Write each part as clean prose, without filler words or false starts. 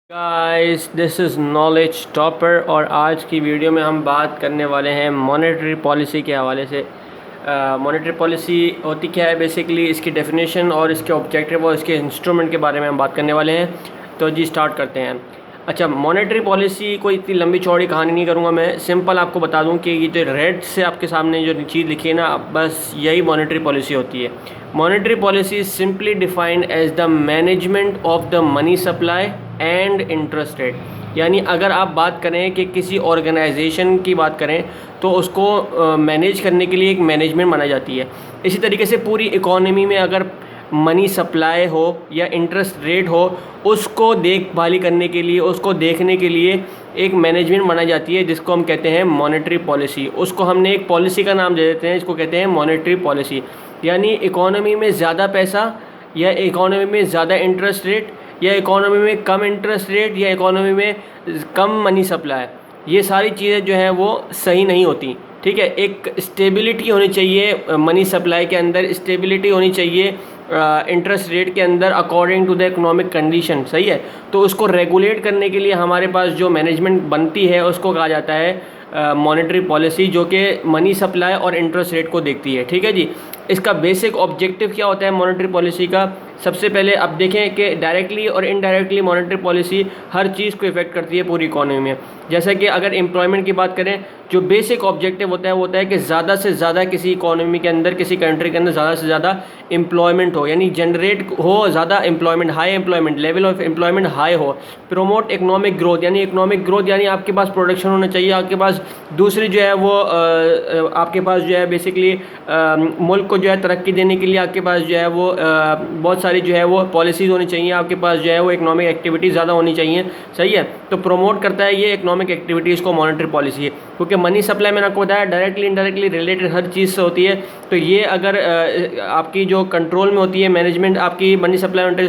Guys this is knowledge topper और आज की वीडियो में हम बात करने वाले हैं मॉनेटरी पॉलिसी के हवाले से। मॉनेटरी पॉलिसी होती क्या है, बेसिकली इसकी डेफिनेशन और इसके ऑब्जेक्टिव और इसके इंस्ट्रूमेंट के बारे में हम बात करने वाले हैं। तो जी स्टार्ट करते हैं। अच्छा, मॉनेटरी पॉलिसी कोई इतनी लंबी चौड़ी कहानी नहीं करूँगा मैं, सिंपल आपको बता दूँ कि ये जो रेड से आपके सामने जो चीज़ लिखी है ना, बस यही मॉनेटरी पॉलिसी होती है। Monetary policy is simply defined as the management of the money supply and interest rate. यानी अगर आप बात करें कि किसी ऑर्गेनाइजेशन की बात करें तो उसको मैनेज करने के लिए एक मैनेजमेंट बनाई जाती है। इसी तरीके से पूरी इकोनॉमी में अगर मनी सप्लाई हो या इंटरेस्ट रेट हो, उसको देखभाली करने के लिए, उसको देखने के लिए एक मैनेजमेंट बनाई जाती है जिसको हम कहते हैं मॉनेटरी पॉलिसी। उसको हमने एक पॉलिसी का नाम दे देते हैं, इसको कहते हैं मॉनेटरी पॉलिसी। यानी इकोनॉमी में ज़्यादा पैसा या इकोनॉमी में ज़्यादा इंटरेस्ट रेट या इकोनॉमी में कम इंटरेस्ट रेट या इकोनॉमी में कम मनी सप्लाई, ये सारी चीज़ें जो हैं वो सही नहीं होती। ठीक है, एक स्टेबिलिटी होनी चाहिए मनी सप्लाई के अंदर, स्टेबिलिटी होनी चाहिए इंटरेस्ट रेट के अंदर according to the economic condition. सही है, तो उसको रेगुलेट करने के लिए हमारे पास जो मैनेजमेंट बनती है उसको कहा जाता है मॉनेटरी पॉलिसी, जो कि मनी सप्लाई और इंटरेस्ट रेट को देखती है। ठीक है जी, इसका बेसिक ऑब्जेक्टिव क्या होता है मॉनेटरी पॉलिसी का? सबसे पहले अब देखें कि डायरेक्टली और इनडायरेक्टली मॉनेटरी पॉलिसी हर चीज़ को इफेक्ट करती है पूरी इकोनॉमी में। जैसे कि अगर एम्प्लॉयमेंट की बात करें, जो बेसिक ऑब्जेक्टिव होता है वो होता है कि ज़्यादा से ज़्यादा किसी इकोनॉमी के अंदर, किसी कंट्री के अंदर ज़्यादा से ज़्यादा एम्प्लॉयमेंट हो, यानी जनरेट हो ज़्यादा employment, high employment, level of employment high हो। प्रमोट इकोनॉमिक ग्रोथ, यानी इकोनॉमिक ग्रोथ यानी आपके पास प्रोडक्शन होना चाहिए, आपके पास दूसरी जो है वो आपके पास जो है बेसिकली मुल्क को जो है तरक्की देने के लिए आपके पास जो है वो बहुत सारी जो है वो पॉलिसीज़ होनी चाहिए, आपके पास जो है वो इकोनॉमिक एक्टिविटीज़ ज़्यादा होनी चाहिए। सही है, तो प्रमोट करता है ये इकोनॉमिक एक्टिविटीज़ को मॉनेटरी पॉलिसी है, क्योंकि मनी सप्लाई मैंने आपको बताया डायरेक्टली इनडायरेक्टली रिलेटेड हर चीज़ से होती है। तो ये अगर आपकी जो कंट्रोल में होती है मैनेजमेंट, आपकी मनी सप्लाई और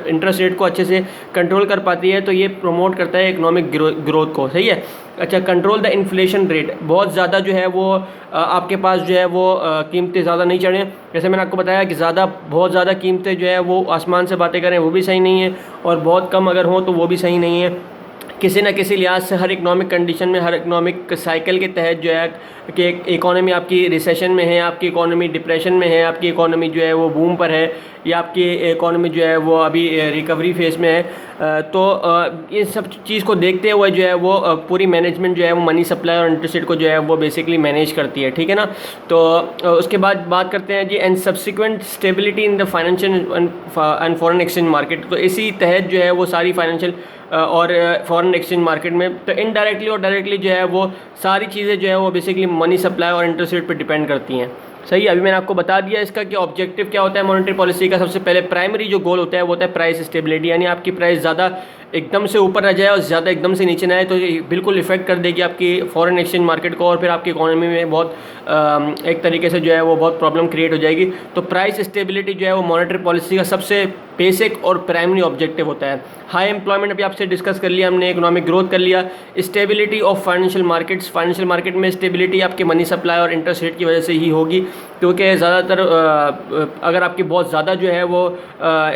इंटरेस्ट रेट को अच्छे से कंट्रोल कर पाती है, तो ये प्रमोट करता है इकोनॉमिक ग्रोथ को। सही है। अच्छा, कंट्रोल द इन्फ्लेशन रेट, बहुत ज़्यादा जो है वो आपके पास जो है वो कीमतें ज़्यादा नहीं चढ़ें। जैसे मैंने आपको बताया कि बहुत ज़्यादा कीमतें जो है वो आसमान से बातें करें वो भी सही नहीं है, और बहुत कम अगर हों तो वो भी सही नहीं है। किसी न किसी लिहाज से हर इकोनॉमिक कंडीशन में, हर इकोनॉमिक साइकिल के तहत जो है कि इकोनॉमी आपकी रिसेशन में है, आपकी इकोनॉमी डिप्रेशन में है, आपकी इकोनॉमी जो है वो बूम पर है, या आपकी इकोनॉमी जो है वो अभी रिकवरी फेज़ में है, तो ये सब चीज़ को देखते हुए जो है वो पूरी मैनेजमेंट जो है वो मनी सप्लाई और इंटरेस्ट रेट को जो है वो बेसिकली मैनेज करती है। ठीक है ना। तो उसके बाद बात करते हैं जी and subsequent stability in the financial and foreign exchange market. तो इसी तहत जो है वो सारी फाइनेंशियल और फॉरेन एक्सचेंज मार्केट में, तो इनडायरेक्टली और डायरेक्टली जो है वो सारी चीज़ें जो है वो बेसिकली मनी सप्लाई और इंटरेस्ट रेट पर डिपेंड करती हैं। सही है, अभी मैंने आपको बता दिया इसका कि ऑब्जेक्टिव क्या होता है मॉनेटरी पॉलिसी का। सबसे पहले प्राइमरी जो गोल होता है वो होता है प्राइस स्टेबिलिटी, यानी आपकी प्राइस ज़्यादा एकदम से ऊपर रह जाए और ज़्यादा एकदम से नीचे ना आए, तो ये बिल्कुल इफेक्ट कर देगी आपकी फॉरेन एक्सचेंज मार्केट को, और फिर आपकी इकोनॉमी में बहुत एक तरीके से जो है वो बहुत प्रॉब्लम क्रिएट हो जाएगी। तो प्राइस स्टेबिलिटी जो है वो मॉनेटरी पॉलिसी का सबसे बेसिक और प्राइमरी ऑब्जेक्टिव होता है। हाई एम्प्लॉयमेंट अभी आपसे डिस्कस कर लिया हमने, इकोनॉमिक ग्रोथ कर लिया। Stability of financial markets, financial market में स्टेबिलिटी आपके मनी सप्लाई और इंटरेस्ट रेट की वजह से ही होगी, क्योंकि ज़्यादातर अगर आपकी बहुत ज़्यादा जो है वो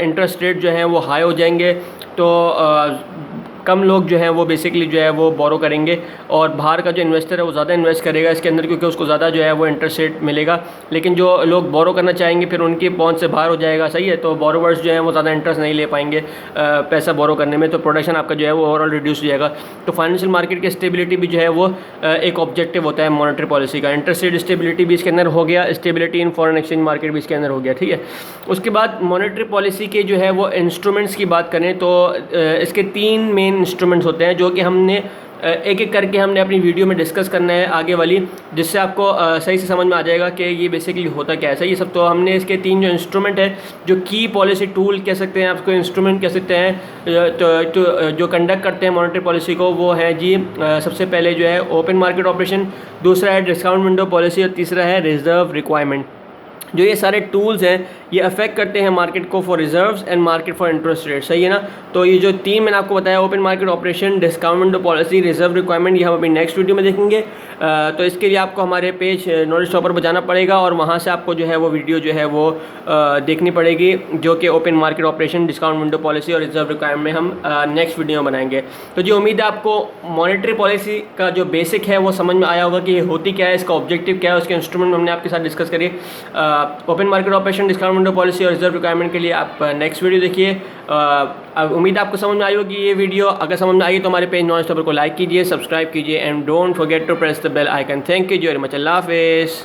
इंटरेस्ट रेट जो है वो हाई हो जाएंगे तो कम लोग जो हैं वो बेसिकली जो है वो बोरो करेंगे, और बाहर का जो इन्वेस्टर है वो ज़्यादा इन्वेस्ट करेगा इसके अंदर, क्योंकि उसको ज़्यादा जो है वो इंटरेस्ट रेट मिलेगा। लेकिन जो लोग बोरो करना चाहेंगे फिर उनकी पहुंच से बाहर हो जाएगा। सही है, तो बोरोवर्स जो हैं वो ज़्यादा इंटरेस्ट नहीं ले पाएंगे पैसा बोरो करने में, तो प्रोडक्शन आपका जो है वो ओवरऑल रिड्यूस हो जाएगा। तो फाइनेंशियल मार्केट की स्टेबिलिटी भी जो है वो एक ऑब्जेक्टिव होता है मॉनेटरी पॉलिसी का। इंटरेस्ट रेट स्टेबिलिटी भी इसके अंदर हो गया, stability in foreign exchange market भी इसके अंदर हो गया। ठीक है, उसके बाद मॉनेटरी पॉलिसी के जो है वो इंस्ट्रूमेंट्स की बात करें तो इसके 3 मेन इंस्ट्रूमेंट्स होते हैं जो कि हमने एक एक करके हमने अपनी वीडियो में डिस्कस करना है आगे वाली, जिससे आपको सही से समझ में आ जाएगा कि ये बेसिकली होता क्या है। सही, ये सब तो हमने इसके 3 जो इंस्ट्रूमेंट है, जो की पॉलिसी टूल कह सकते हैं, आपको इंस्ट्रूमेंट कह सकते हैं, तो जो कंडक्ट करते हैं मॉनेटरी पॉलिसी को, वो है जी सबसे पहले जो है ओपन मार्केट ऑपरेशन, दूसरा है डिस्काउंट विंडो पॉलिसी, और तीसरा है रिजर्व रिक्वायरमेंट। जो ये सारे टूल्स हैं ये अफेक्ट करते हैं मार्केट को for reserves and market for interest rate, सही है ना। तो ये जो तीन मैंने आपको बताया, open market operation, discount window policy, reserve requirement, ये हम अपनी नेक्स्ट वीडियो में देखेंगे। तो इसके लिए आपको हमारे पेज नॉलेज टॉपर पर जाना पड़ेगा और वहाँ से आपको जो है वो वीडियो जो है वो देखनी पड़ेगी, जो कि open market operation, discount window policy और रिजर्व रिक्वायरमेंट में हम नेक्स्ट वीडियो में बनाएंगे। तो जी उम्मीद है आपको मॉनेटरी पॉलिसी का जो बेसिक है वो समझ में आया होगा कि ये होती क्या है, इसका ऑब्जेक्टिव क्या है, उसके इंस्ट्रूमेंट हमने आपके साथ डिस्कस करिए। Open market operation, discount window policy और रिजर्व रिक्वायरमेंट के लिए आप नेक्स्ट वीडियो देखिए। उम्मीद है आपको समझ में आई होगी ये वीडियो। अगर समझ में आई तो हमारे पेज नॉलेज टॉपर को लाइक कीजिए, सब्सक्राइब कीजिए and don't forget to press the bell icon. Thank you very much. अल्लाह हाफिज़।